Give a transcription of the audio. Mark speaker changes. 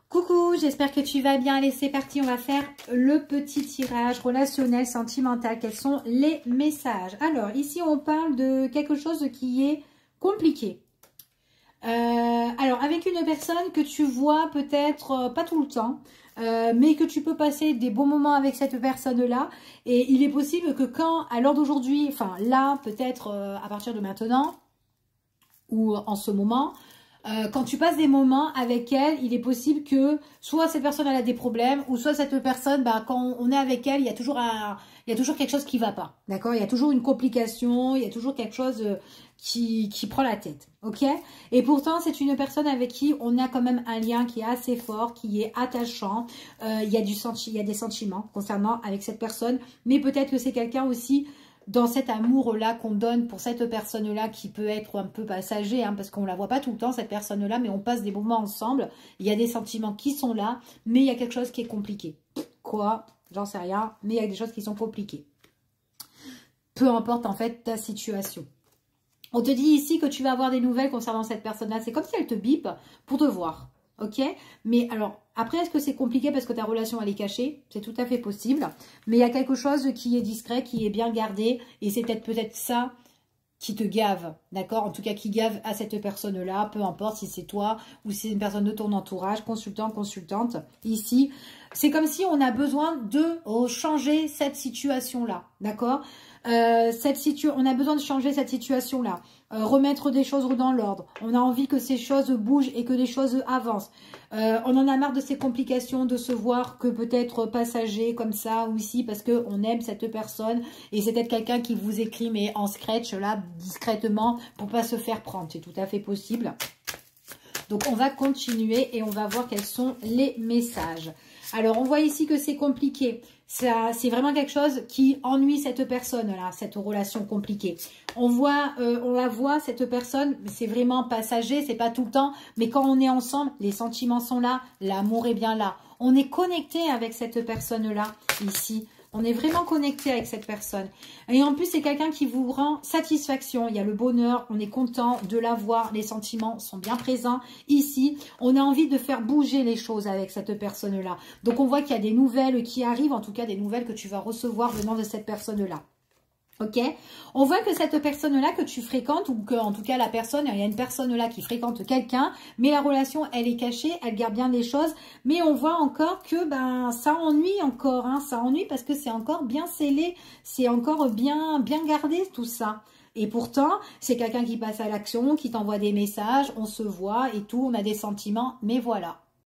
Speaker 1: Coucou, j'espère que tu vas bien. Allez, c'est parti, on va faire le petit tirage relationnel, sentimental. Quels sont les messages? Alors, ici, on parle de quelque chose qui est compliqué. Alors, avec une personne que tu vois peut-être pas tout le temps, mais que tu peux passer des bons moments avec cette personne-là. Et il est possible que quand, à l'heure d'aujourd'hui, enfin là, peut-être à partir de maintenant, ou en ce moment, quand tu passes des moments avec elle, il est possible que soit cette personne elle a des problèmes, ou soit cette personne, bah, quand on est avec elle, il y a toujours quelque chose qui va pas, d'accord? Il y a toujours une complication, il y a toujours quelque chose qui prend la tête, ok? Et pourtant, c'est une personne avec qui on a quand même un lien qui est assez fort, qui est attachant. Il y a des sentiments concernant avec cette personne, mais peut-être que c'est quelqu'un aussi dans cet amour-là qu'on donne pour cette personne-là qui peut être un peu passager, hein, parce qu'on ne la voit pas tout le temps, cette personne-là, mais on passe des moments ensemble. Il y a des sentiments qui sont là, mais il y a quelque chose qui est compliqué. Quoi? J'en sais rien, mais il y a des choses qui sont compliquées. Peu importe, en fait, ta situation. On te dit ici que tu vas avoir des nouvelles concernant cette personne-là. C'est comme si elle te bip pour te voir. Ok? Mais alors, après, est-ce que c'est compliqué parce que ta relation, elle est cachée? C'est tout à fait possible. Mais il y a quelque chose qui est discret, qui est bien gardé. Et c'est peut-être ça qui te gave. D'accord? En tout cas, qui gave à cette personne-là. Peu importe si c'est toi ou si c'est une personne de ton entourage, consultant, consultante. Ici, c'est comme si on a besoin de changer cette situation-là. D'accord? On a besoin de changer cette situation-là, remettre des choses dans l'ordre. On a envie que ces choses bougent et que les choses avancent. On en a marre de ces complications, de se voir que peut-être passager comme ça ou ici parce qu'on aime cette personne et c'est peut-être quelqu'un qui vous écrit mais en scratch là, discrètement pour pas se faire prendre. C'est tout à fait possible. Donc on va continuer et on va voir quels sont les messages. Alors on voit ici que c'est compliqué. C'est vraiment quelque chose qui ennuie cette personne-là, cette relation compliquée. On la voit, cette personne, c'est vraiment passager, c'est pas tout le temps. Mais quand on est ensemble, les sentiments sont là, l'amour est bien là. On est connecté avec cette personne-là, ici. On est vraiment connecté avec cette personne. Et en plus, c'est quelqu'un qui vous rend satisfaction. Il y a le bonheur, on est content de la voir. Les sentiments sont bien présents. Ici, on a envie de faire bouger les choses avec cette personne-là. Donc, on voit qu'il y a des nouvelles qui arrivent. En tout cas, des nouvelles que tu vas recevoir venant de cette personne-là. Ok, on voit que cette personne-là que tu fréquentes ou que en tout cas la personne, il y a une personne là qui fréquente quelqu'un, mais la relation elle est cachée, elle garde bien les choses, mais on voit encore que ben ça ennuie encore, hein, ça ennuie parce que c'est encore bien scellé, c'est encore bien gardé tout ça. Et pourtant, c'est quelqu'un qui passe à l'action, qui t'envoie des messages, on se voit et tout, on a des sentiments, mais voilà.